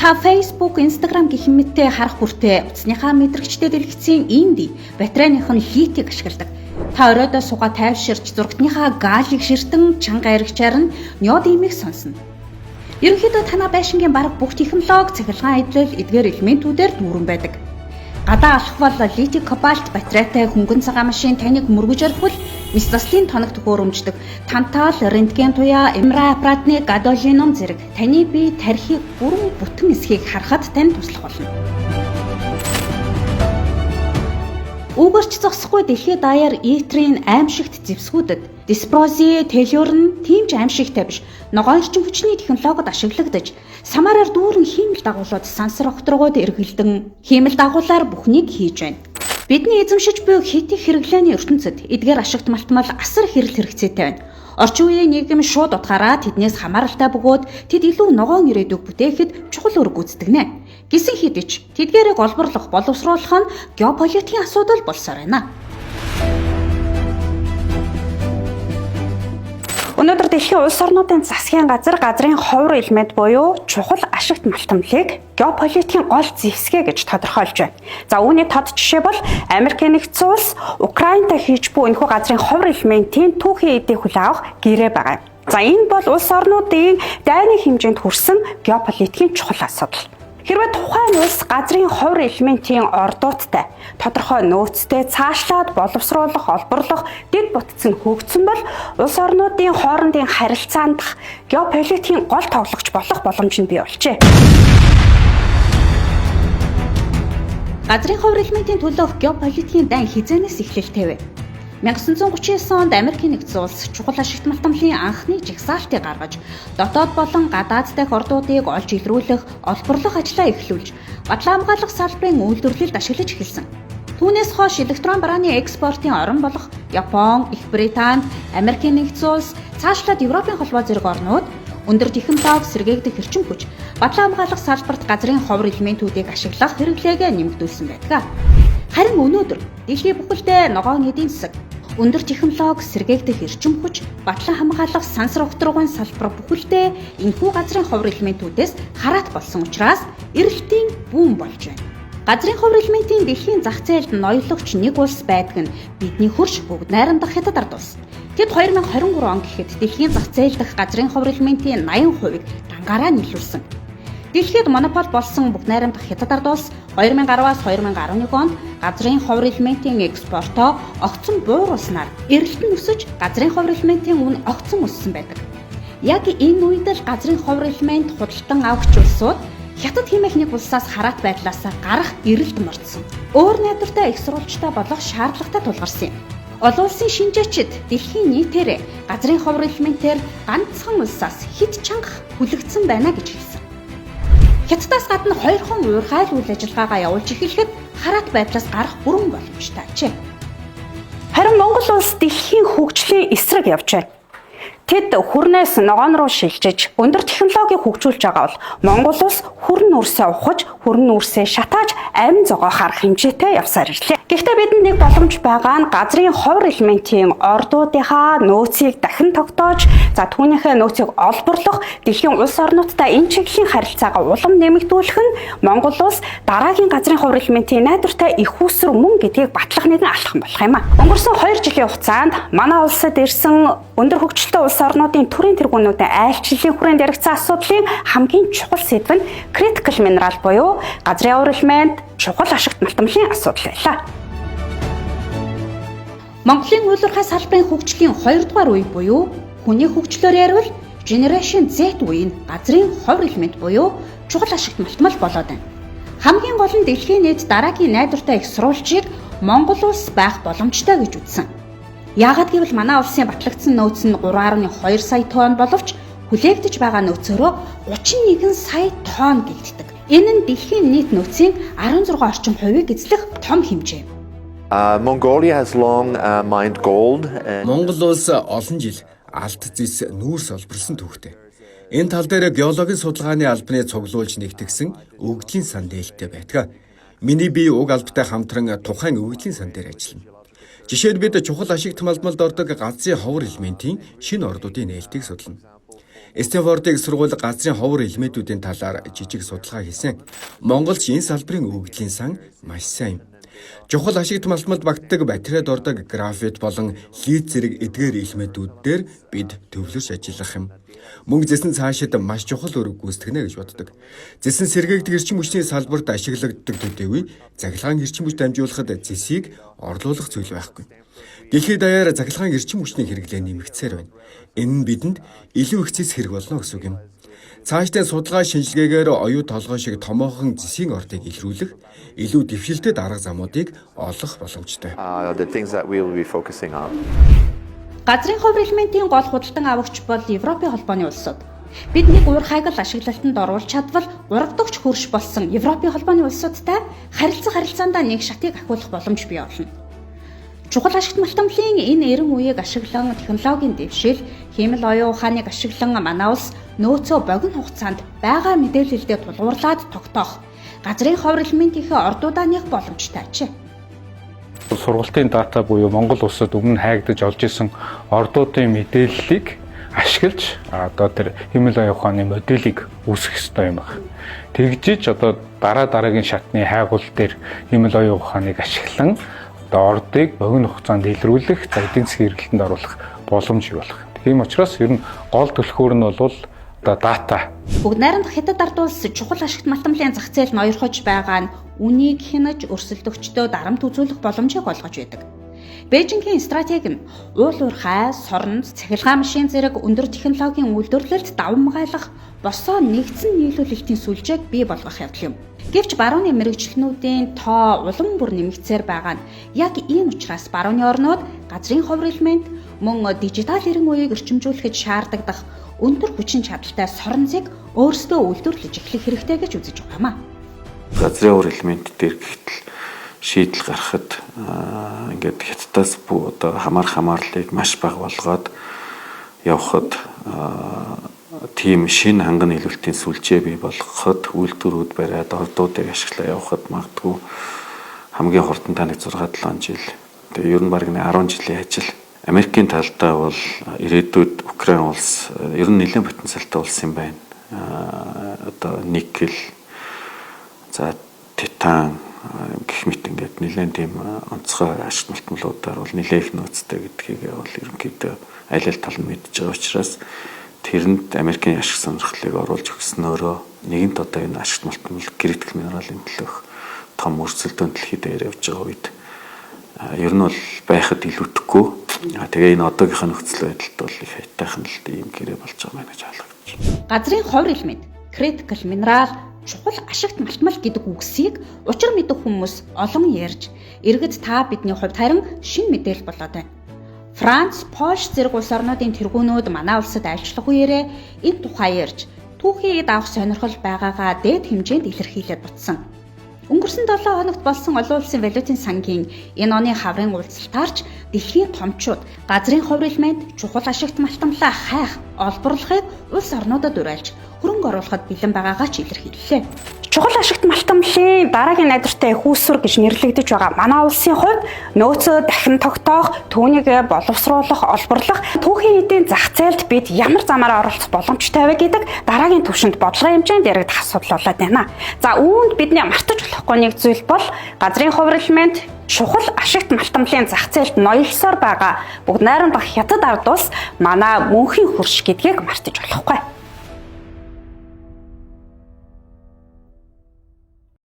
Та Facebook, Instagram гэх мэттэй харах бүртээ утасныхаа мэдрэгчтэй дэлгэцийн инди батарейных нь литийг ашигладаг. Та оройдоо суугаа тайвширч зургатныхаа гаалыг ширтэн чанга аригчаар нь неодимыг сонсно. Ерөнхийдөө танай байшингийн бараг бүх технологи цахилгаан эдлэл эдгээр элементүүдээр дүүрэн байдаг. Гадаа алхах бол литий кобальт батарейтай хөнгөн цагаан машин таныг мөргөж орхивол мис заслын тоног төхөөрөмждөг тантал, рентген туяа, MRI аппаратны гадоолином зэрэг таны бие тархийг бүрэн бүтэн эсхийг харахад тань туслах болно. Үүгээрч зогсохгүй дэлхийд даяар этрийн аимшигт зэвсгүүдэд диспрози, телюр нь тийм ч аимшигтай биш. Ногоон эрчим хүчний технологид ашиглагдаж, самаараар дүүрэн хиймэл дагуулууд сансар окторгууд эргэлдэн хиймэл дагуулаар бүхнийг хийж байна. Бидний эзэмшиж буй хит их хэрэглээний ертөнцид эдгээр ашигт малтмал асар хэрэг хэрэгцээтэй байна. Орчин үеийн нийгэм шууд утгаараа тэднээс хамааралтай бөгөөд тэд илүү ногоон ирээдүйг бүтээхэд чухал үүрэг гүйцэтгэнэ. Гэсэн хэдий ч тэдгээрийг олборлох, боловсруулах нь геополитикийн асуудал болсоор байна. Өнөөдөр дэлхийн улс орнуудын засгийн газрын ховор элемент буюу чухал ашигт малтамлыг геополитикийн гол зэвсгээ гэж тодорхойлж байна. За үүний тод жишээ бол Америкийн нэгдсэн улс Украинтай хийж буй энэхүү газрын ховор элементийн түүхийн эдийг хүлээн авах гэрээ байгаа. За энэ бол улс орнуудын дайны хэмжээнд хүрсэн геополитикийн чухал асуудал. Хэрвээ тухайн улс газрын ховор элементийн ордуудтай тодорхой нөөцтэй цаашлаад боловсруулах, олборлох, дэд бүтцэн хөгжсөн бол улс орнуудын хоорондын харилцаанд геополитикийн гол тоглогч болох боломж нь бий болжээ. Газрын ховор элементийн төлөөх геополитикийн дан хязгаанаас эхлэлтэй вэ? 1939 онд Америкийн нэгдсэн улс чухал ашигт малтамлын анхны жагсаалтыг гаргаж, дотоод болон гадаад дахь ордуудыг олж илрүүлэх, олборлох ажлаа эхлүүлж, батлан хамгаалах салбарын үйлдвэрлэлд ашиглаж эхэлсэн. Түүнээс хойш электрон барааны экспортын орон болох Япон, Их Британь, Америкийн нэгдсэн улс, цаашлаад Европын холбоо зэрэг орнууд өндөр технологи сэргээгдэх эрчим хүч, батлан хамгаалах салбарт газрын ховор элементүүдийг ашиглах хэрэглээгээ нэмэгдүүлсэн байдаг. Харин өнөөдөр дэлхийн бүхэлдээ ногоон эдийн засаг, өндөр технологи сэргээгдэх эрчим хүч, батлан хамгаалах сансар окторгын салбар бүхэлдээ энэхүү газрын ховор элементүүдээс хараат болсон учраас эрэлтийн бүүн болж байна. Газрын ховор элементийн дэлхийн зах зээлд ноёлогч нэг улс байдаг нь бидний хөрш бүгд найрамдах Хятад ард улс. Тэд 2023 он гэхэд дэлхийн зах зээл дэх газрын ховор элементийн 80%-ийг дангаараа нийлүүлсэн. Дэлхийд монопол болсон бүгд найрамдах Хятад ард улс 2010-аас 2011 онд газрын ховор элементийн экспортоо огцон бууруулснаар эрэлт нь өсөж газрын ховор элементийн үн огцон өссөн байдаг. Яг энэ үед л газрын ховор элемент худалдан авагч улсууд Хятад хэмээх нэг улсаас хараат байдлаас гарах эрэлт мордсон. Өөр найдвартай их сурвалжтай болох шаардлагатай тулгарсан юм. Олон улсын шинжээчид дэлхийн нийтээр газрын ховор элементээр ганцхан улсаас хэд чанга хүлэгдсэн байна гэж хэлсэн. Хятадаас гадна 2 хон уурхай үйл ажиллагаагаа явуулж эхлэхэд хараат байдлаас гарах бүрэн боломжтой ажээ. Харин Монгол улс дэлхийн хөгжлийн эсрэг явж байна. Тэд хүрнээс ногоон руу шилжиж өндөр технологи хөгжүүлж байгаа бол Монгол улс хүрн үрсээ ухаж, хүрн үрсээ шатааж амин зогоо харах хэмжээтэй явсаар ирлээ. Гэхдээ бидэнд нэг боломж байгаа нь газрын ховор элементийн ордуудынхаа нөөцийг дахин тогтоож, за түүнийхээ нөөцийг олборлох, дэлхийн улс орнуудтай энэ чиглэлийн харилцаагаа улам нэмэгдүүлэх нь Монгол улс дараагийн газрын ховор элементийн найдвартай их үүсвэр мөн гэдгийг батлах нэгэн алхам болох юм а. Өнгөрсөн 2 жилийн хугацаанд манай улсад ирсэн өндөр хөгжилтэй улс орнуудын төрийн тэргүүнүүдийн айлчлалын хүрээнд яригдсан асуудлын хамгийн чухал сэдв нь critical mineral буюу газрын ховор элемент чухал ашигт малтамлын асуудал байлаа. Монголын үйлдвэрхай салбарын хөгжлийн 2 дугаар үе буюу хүний хөгжлөөр ярил Generation Z үеийн газрын ховор элемент буюу чухал ашигт малтмал болоод байна. Хамгийн гол нь дэлхийн нийт дараагийн найдвартай их сурвалжийг Монгол улс байх боломжтой гэж үзсэн. Яагаад гэвэл манай улсын батлагдсан нөөц нь 3.2 сая тонн боловч хүлээгдэж байгаа нөөцөөрөө 31 сая тонн гэгддэг. Энэ нь дэлхийн нийт нөөцийн 16 орчим хувийг эзлэх том хэмжээ. Mongolia has long mined gold. Монгол улс олон жил алт зис нүүрс олборлсон түүхтэй. Энэ тал дээр геологийн судалгааны албаны цуглуулж нэгтгэсэн өгдлийн сан дээлтэй байдаг. Миний бие уг албатай хамтран тухайн өгдлийн сан дээр ажиллана. Жишээд бид чухал ашигт малтмалд ордог газрын ховор элементийн шинэ ордуудын нээлтийг судлана. Стэнфордын сургууль газрын ховор элементүүдийн талаар жижиг судалгаа хийсэн. Монголч энэ салбарын өгөгдлийн сан маш сайн. Чухал ашигт малтмалд багтдаг батарейд ордог графит болон лид зэрэг эдгээр элементүүд дээр бид төвлөрч ажиллах юм. Мөн зэсэн цаашид маш чухал үүрэг гүйцэтгэнэ гэж боддог. Зэсэн сэргээгдэх эрчим хүчний салбарт ашиглагддаг төдийгүй цахилгаан эрчим хүч дамжуулахад зэсийг орлуулах зүйл байхгүй. Дэлхийд даяар цахилгаан эрчим хүчний хэрэглээ нэмэгдсээр байна. Энэ нь бидэнд илүү их зэс хэрэг болно гэсэн үг юм. Цаашдын судалгаа шинжилгээгээр оюу толгой шиг томоохон зэсийн ордыг илрүүлэх, илүү дэвшилтэд арга замуудыг олох боломжтой. The things that we will be focusing on. Газрын ховор элементийн гол худалдан авагч бол Европын холбооны улсууд. Бидний уурхайг л ашиглалтанд оруулж чадвал урагдагч хөрш болсон Европын холбооны улсуудтай харилцаанд нэг шатыг ахиулах боломж бий болно. Чухал ашигт малтамлын энэ эрен үеийг ашиглан технологийн дэвшил, хиймэл оюун ухааныг ашиглан манай улс нөөцөө богино хугацаанд байгаа мэдээлэлдээ тулгуурлаад тогтоох газрын ховор элементийнхээ ордуудаа нэх боломжтой ч. Сургалтын дата буюу Монгол улсад өмнө хайгдаж олж исэн ордуудын мэдээллийг ашиглаж одоо тэр хиймэл оюун ухааны модулийг үүсгэх ёстой юм байна. Тэгжиж одоо дараагийн шатны хайгуул дээр хиймэл оюун ухааныг ашиглан ордыг богино хугацаанд илрүүлэх, эдийн засгийн эргэлтэнд оруулах боломж юу болох. Тийм учраас ер нь гол төлхөөр нь бол дата. Бүгд найрамдах Хятад ард улс чухал ашигт малтамлын зах зээл ноёрхож байгаа нь үнийг хянаж өрсөлдөгчдөө дарамт үзүүлэх боломжийг олгож байдаг. Бээжингийн стратеги нь уул уурхай, сорон, цахилгаан машин зэрэг өндөр технологийн үйлдвэрлэлд давмгайлах босоо нэгдсэн нийлүүлэлтийн сүлжээг бий болгох явдал юм. Гэвч барууны мэрэгчлэнүүдийн тоо улам бүр нэмэгдсээр байгаа нь яг ийм учраас барууны орнууд газрын ховор элемент мөн дижитал эрен үеийг өрчимжүүлэхэд шаардлагадах өндөр хүчин чадалтай сорнцыг өөрсдөө үйлдвэрлэж эхлэх хэрэгтэй гэж үзэж байгаа юм. Газрын ховор элемент дээр гэтэл шийдэл гаргахад ингээд Хятадаас одоо хамаарлыг маш бага болгоод явхад тийм шинэ ханган нийлүүлэлтийн сүлжээ бий болгоход үйлдвэрүүд бариад ордуудыг ашиглаа явхад магадгүй хамгийн хурдан таныг 6-7 жил. Тэгээ ер нь баг 10 жилийн ажил. Америкийн талдаа бол ирээдүйд Украин улс ер нь нэлээд потенциалтай улс юм байна. Одоо никель, за титан гэх мэт ингээд нэлээд тийм онцгой ашигт малтмалуудаар бол нэлээд их нөөцтэй гэдгийг бол ерөнхийдөө аль аль тал нь мэдж байгаа учраас тэрэнд Америкийн ашиг сонирхлыг оруулж өгснөөрөө нэгэнт одоо энэ ашигт малтмал критикал минералын төлөх том өрсөлдөөн дэлхийд дээр явж байгаа үед ер нь бол байхад илүүдэхгүй. Тэгээ энэ одоогийнхаа нөхцөл байдалд бол их хайтайхан л ийм гэрээ болж байгаа мэн гэж ойлгож байна. Газрын ховор элемент, критикал минерал, чухал ашигт малтмал гэдэг үгсийг учир мэдэх хүмүүс олон ярьж, иргэд та бидний хувьд харин шинэ мэдээлэл болоод байна. Франц, Польш зэрэг улс орнуудын тэргүүнүүд манай улсад айлчлах үеэрээ энэ тухай ярьж, түүхийг авах сонирхол байгаагаа дээд хэмжээнд илэрхийлээд бутсан. Өнгөрсөн 7 хоногт болсон олон улсын валютын сангийн энэ оны хаврын уулзалтаарч дэлхийн томчууд газрын ховор элемент, чухал ашигт малтамлаа хайх, олборлохыг улс орнуудад уриалж хөрөнгө оруулахад бэлэн байгаагаа ч илэрхийллээ. Чухал ашигт малтамлын дараагийн найдвартай их үүсвэр гэж нэрлэгдэж байгаа манай улсын хувьд нөөцөө дахин тогтоох, түүнийг боловсруулах, олборлох, түүхийн эдийн зах зээлд бид ямар замаар оролцох боломжтой вэ гэдэг дараагийн түвшинд бодлогын хэмжээнд яригдах асуудал болоод байна. За үүнд бидний мартаж болохгүй нэг зүйл бол газрын ховор элемент, чухал ашигт малтамлын зах зээлд ноёлсоор байгаа бүгд найрамдах Хятад ард улс манай мөнхийн хөрш гэдгийг мартаж болохгүй.